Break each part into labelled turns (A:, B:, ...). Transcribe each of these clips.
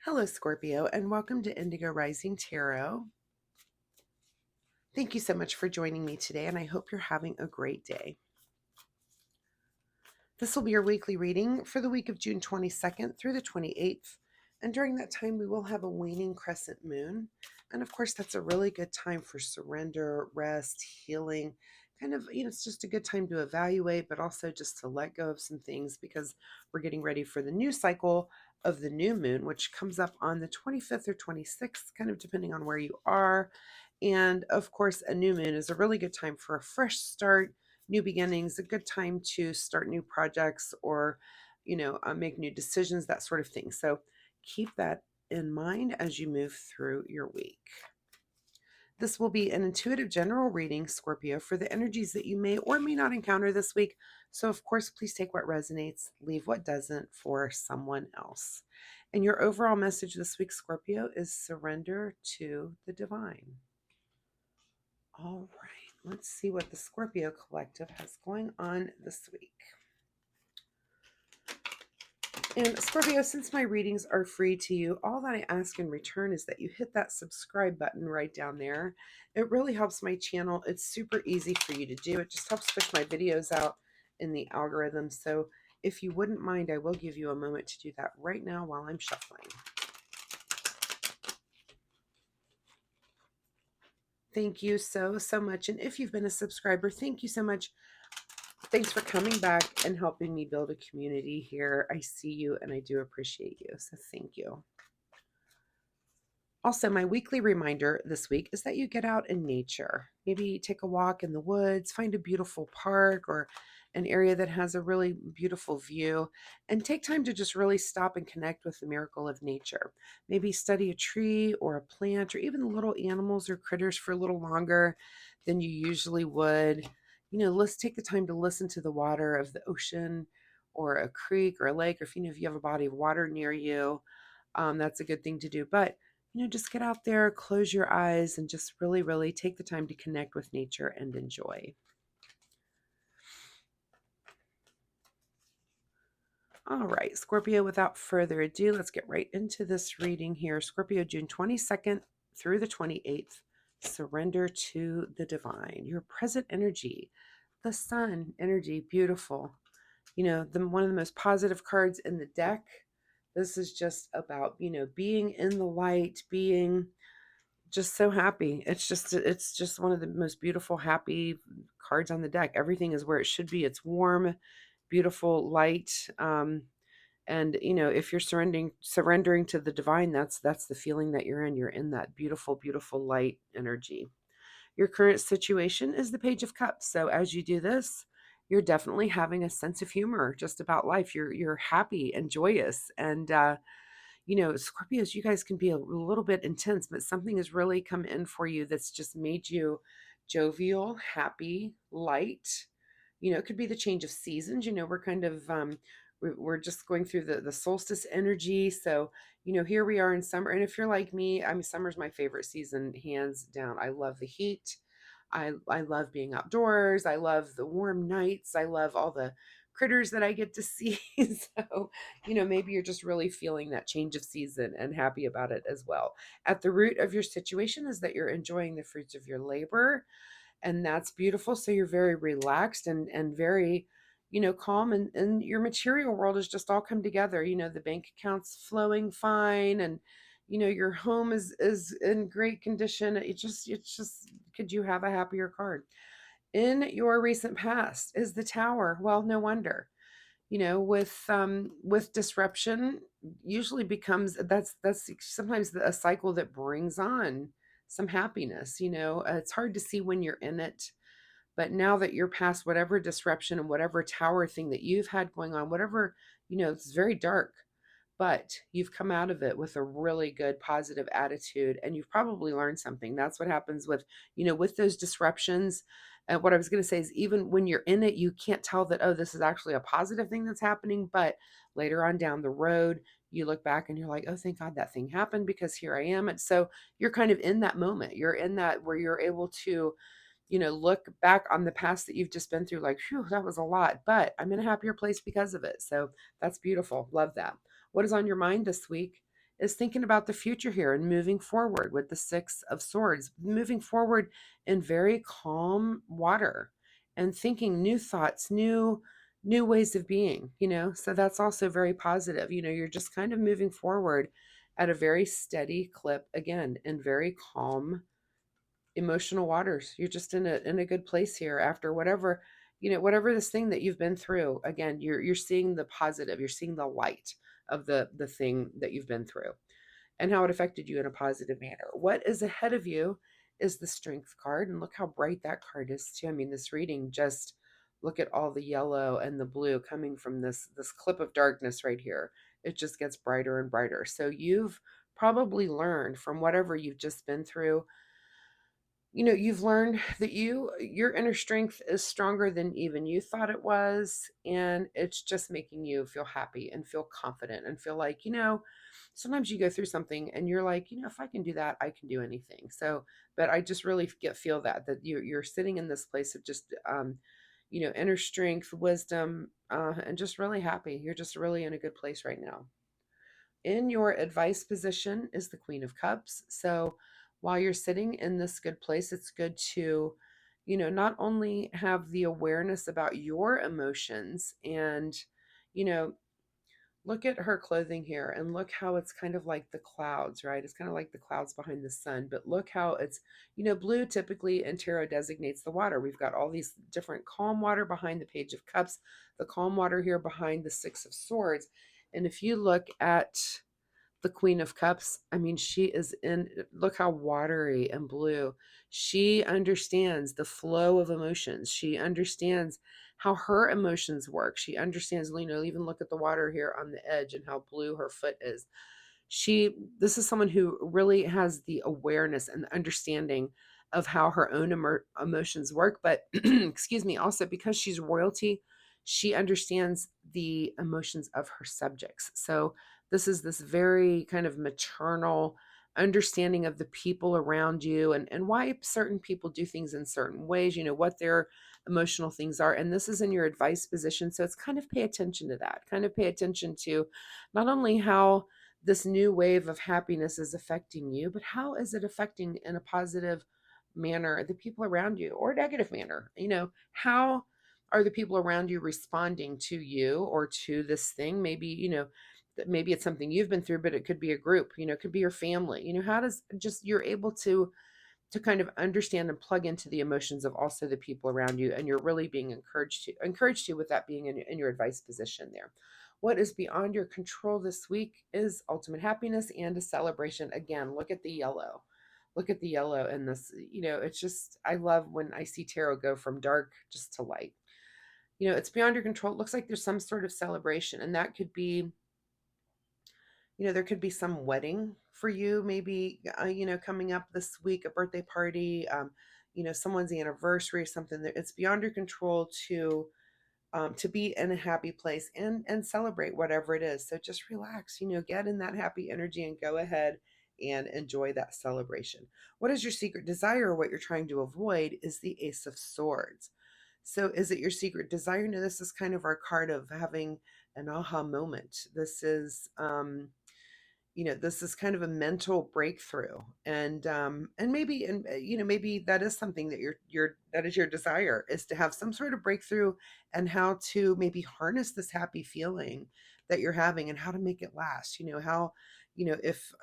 A: Hello, Scorpio, and welcome to Indigo Rising Tarot. Thank you so much for joining me today, and I hope you're having a great day. This will be your weekly reading for the week of June 22nd through the 28th. And during that time, we will have a waning crescent moon. And of course, that's a really good time for surrender, rest, healing. It's just a good time to evaluate, but also just to let go of some things because we're getting ready for the new cycle of the new moon, which comes up on the 25th or 26th, kind of depending on where you are. And of course, a new moon is a really good time for a fresh start, new beginnings, a good time to start new projects or, make new decisions, that sort of thing. So keep that in mind as you move through your week. This will be an intuitive general reading, Scorpio, for the energies that you may or may not encounter this week. So, of course, please take what resonates, leave what doesn't for someone else. And your overall message this week, Scorpio, is surrender to the divine. All right, let's see what the Scorpio Collective has going on this week. And Scorpio, since my readings are free to you, all that I ask in return is that you hit that subscribe button right down there. It really helps my channel. It's super easy for you to do. It just helps push my videos out in the algorithm. So if you wouldn't mind, I will give you a moment to do that right now while I'm shuffling. Thank you so much. And if you've been a subscriber, thank you so much. Thanks for coming back and helping me build a community here. I see you and I do appreciate you. So thank you. Also, my weekly reminder this week is that you get out in nature. Maybe take a walk in the woods, find a beautiful park or an area that has a really beautiful view, and take time to just really stop and connect with the miracle of nature. Maybe study a tree or a plant or even little animals or critters for a little longer than you usually would. Let's take the time to listen to the water of the ocean or a creek or a lake, or if you have a body of water near you, that's a good thing to do. But just get out there, close your eyes, and just really, really take the time to connect with nature and enjoy. All right, Scorpio, without further ado, let's get right into this reading here. Scorpio, June 22nd through the 28th. Surrender to the divine. Your present energy, the sun energy, beautiful. One of the most positive cards in the deck. This is just about, being in the light, being just so happy. It's just one of the most beautiful, happy cards on the deck. Everything is where it should be. It's warm, beautiful, light. And if you're surrendering to the divine, that's the feeling that you're in. You're in that beautiful, beautiful light energy. Your current situation is the Page of Cups. So as you do this, you're definitely having a sense of humor just about life. You're happy and joyous. And Scorpios, you guys can be a little bit intense, but something has really come in for you that's just made you jovial, happy, light. It could be the change of seasons. We're kind of we're just going through the solstice energy. So, here we are in summer. And if you're like me, I mean, summer's my favorite season, hands down. I love the heat. I love being outdoors. I love the warm nights. I love all the critters that I get to see. So, maybe you're just really feeling that change of season and happy about it as well. At the root of your situation is that you're enjoying the fruits of your labor, and that's beautiful. So you're very relaxed and very, calm, and your material world has just all come together. The bank account's flowing fine, and your home is in great condition. It's just could you have a happier card? In your recent past is the Tower. Well, no wonder. With disruption usually becomes that's sometimes a cycle that brings on some happiness. It's hard to see when you're in it, but now that you're past whatever disruption and whatever tower thing that you've had going on, whatever, it's very dark, but you've come out of it with a really good positive attitude, and you've probably learned something. That's what happens with those disruptions. And what I was going to say is, even when you're in it, you can't tell that, oh, this is actually a positive thing that's happening. But later on down the road, you look back and you're like, oh, thank God that thing happened, because here I am. And so you're kind of in that moment. You're in that where you're able to, look back on the past that you've just been through, like, phew, that was a lot, but I'm in a happier place because of it. So that's beautiful. Love that. What is on your mind this week? is thinking about the future here and moving forward with the Six of Swords, moving forward in very calm water and thinking new thoughts, new ways of being, so that's also very positive. You're just kind of moving forward at a very steady clip, again, in very calm emotional waters. You're just in a good place here after whatever, whatever this thing that you've been through. Again, you're seeing the positive, you're seeing the light of the thing that you've been through and how it affected you in a positive manner. What is ahead of you is the Strength card, and look how bright that card is too. I mean, this reading, just look at all the yellow and the blue coming from this clip of darkness right here. It just gets brighter and brighter. So you've probably learned from whatever you've just been through. You've learned that your inner strength is stronger than even you thought it was, and it's just making you feel happy and feel confident and feel like, sometimes you go through something and you're like, if I can do that, I can do anything. So, but I just really feel that you're sitting in this place of just inner strength, wisdom, and just really happy. You're just really in a good place right now. In your advice position is the Queen of Cups. So while you're sitting in this good place, it's good to, not only have the awareness about your emotions and, you know, look at her clothing here and look how it's kind of like the clouds, right? It's kind of like the clouds behind the sun, but look how it's, blue typically in tarot designates the water. We've got all these different calm water behind the Page of Cups, the calm water here behind the Six of Swords. And if you look at the Queen of Cups, I mean, she is look how watery and blue. She understands the flow of emotions. She understands how her emotions work. She understands, even look at the water here on the edge and how blue her foot is. This is someone who really has the awareness and the understanding of how her own emotions work. But excuse me, also because she's royalty, she understands the emotions of her subjects. So this very kind of maternal understanding of the people around you and why certain people do things in certain ways, what their emotional things are. And this is in your advice position. So it's kind of pay attention to that, kind of pay attention to not only how this new wave of happiness is affecting you, but how is it affecting in a positive manner the people around you or negative manner? How are the people around you responding to you or to this thing? Maybe, that maybe it's something you've been through, but it could be a group, it could be your family. How does just you're able to kind of understand and plug into the emotions of also the people around you, and you're really being encouraged to with that being in your advice position there. What is beyond your control this week is ultimate happiness and a celebration. Again, look at the yellow. Look at the yellow in this. It's just, I love when I see tarot go from dark just to light. It's beyond your control. It looks like there's some sort of celebration, and that could be, there could be some wedding for you, maybe, coming up this week, a birthday party, someone's anniversary or something. That it's beyond your control to be in a happy place and celebrate whatever it is. So just relax, get in that happy energy and go ahead and enjoy that celebration. What is your secret desire, or what you're trying to avoid, is the Ace of Swords. So is it your secret desire? No, this is kind of our card of having an aha moment. This is kind of a mental breakthrough, and maybe, maybe that is something that that is your desire, is to have some sort of breakthrough, and how to maybe harness this happy feeling that you're having and how to make it last. How, if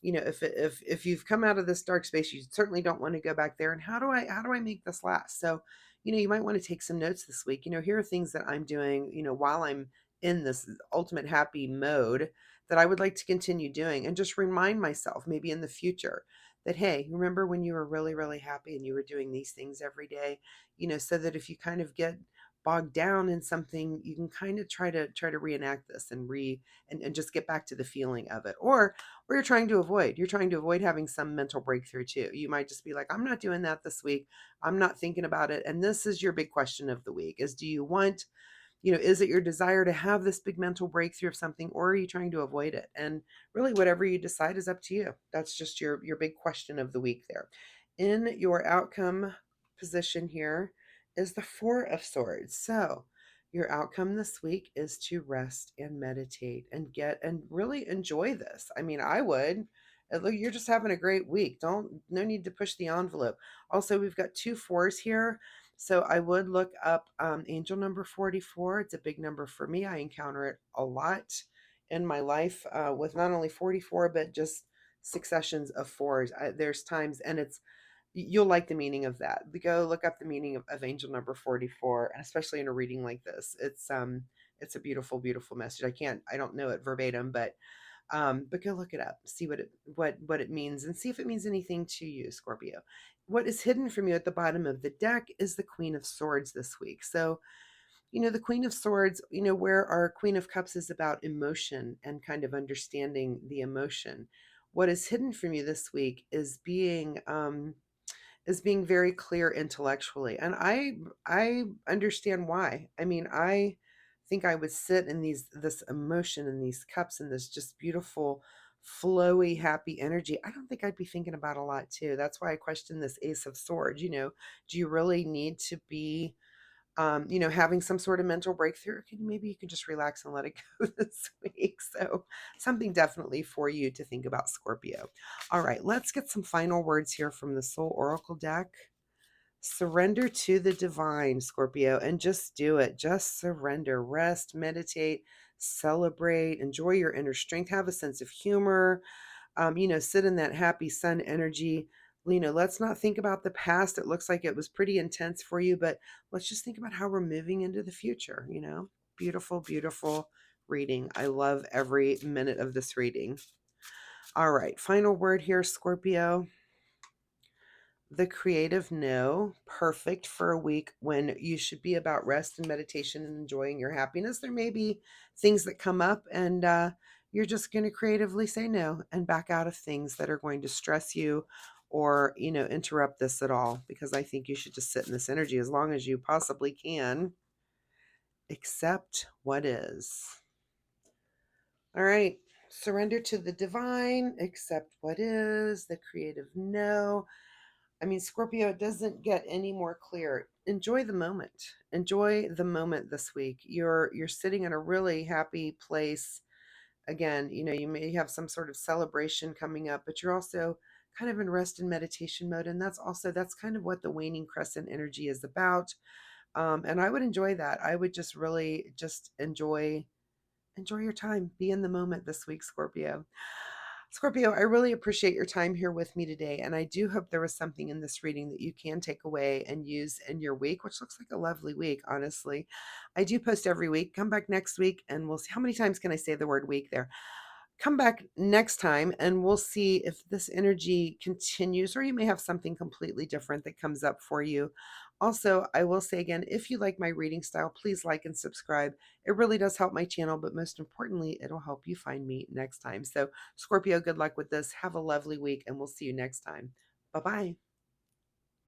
A: if you've come out of this dark space, you certainly don't want to go back there. And how do I make this last? So, you might want to take some notes this week. Here are things that I'm doing, while I'm in this ultimate happy mode, that I would like to continue doing, and just remind myself maybe in the future that, hey, remember when you were really, really happy and you were doing these things every day, so that if you kind of get bogged down in something, you can kind of try to reenact this and just get back to the feeling of it. Or you're trying to avoid having some mental breakthrough too. You might just be like, I'm not doing that this week. I'm not thinking about it. And this is your big question of the week: is, do you want, is it your desire to have this big mental breakthrough of something, or are you trying to avoid it? And really, whatever you decide is up to you. That's just your big question of the week there. In your outcome position here is the Four of Swords. So Your outcome this week is to rest and meditate and get and really enjoy this. I mean, I would. Look, you're just having a great week. No need to push the envelope. Also, we've got two fours here. So I would look up angel number 44. It's a big number for me. I encounter it a lot in my life with not only 44, but just successions of fours. There's times, and you'll like the meaning of that. Go look up the meaning of angel number 44, and especially in a reading like this. It's a beautiful, beautiful message. I don't know it verbatim, but go look it up, see what it means, and see if it means anything to you, Scorpio. What is hidden from you at the bottom of the deck is the Queen of Swords this week. So, the Queen of Swords, where our Queen of Cups is about emotion and kind of understanding the emotion. What is hidden from you this week is being very clear intellectually, and I understand why. I mean, I think I would sit in this emotion and these cups and this just beautiful flowy happy energy. I don't think I'd be thinking about a lot too. That's why I question this Ace of Swords. Do you really need to be having some sort of mental breakthrough? Maybe you can just relax and let it go this week. So something definitely for you to think about, Scorpio. All right, let's get some final words here from the Soul Oracle deck. Surrender to the divine, Scorpio, and just do it. Just surrender, rest, meditate, celebrate, enjoy your inner strength, have a sense of humor, sit in that happy sun energy. Let's not think about the past. It looks like it was pretty intense for you, but let's just think about how we're moving into the future. Beautiful, beautiful reading. I love every minute of this reading. All right, final word here, Scorpio. The creative no, perfect for a week when you should be about rest and meditation and enjoying your happiness. There may be things that come up, and you're just going to creatively say no and back out of things that are going to stress you or, interrupt this at all, because I think you should just sit in this energy as long as you possibly can. Accept what is. All right. Surrender to the divine, accept what is, the creative no. I mean, Scorpio, it doesn't get any more clear. Enjoy the moment. Enjoy the moment this week. You're sitting in a really happy place. Again, you may have some sort of celebration coming up, but you're also kind of in rest and meditation mode. And that's kind of what the waning crescent energy is about. And I would enjoy that. I would just really just enjoy your time. Be in the moment this week, Scorpio. Scorpio, I really appreciate your time here with me today, and I do hope there was something in this reading that you can take away and use in your week, which looks like a lovely week, honestly. I do post every week. Come back next week, and we'll see. How many times can I say the word week there? Come back next time, and we'll see if this energy continues, or you may have something completely different that comes up for you. Also, I will say again, if you like my reading style, please like and subscribe. It really does help my channel, but most importantly, it'll help you find me next time. So, Scorpio, good luck with this. Have a lovely week, and we'll see you next time. Bye-bye.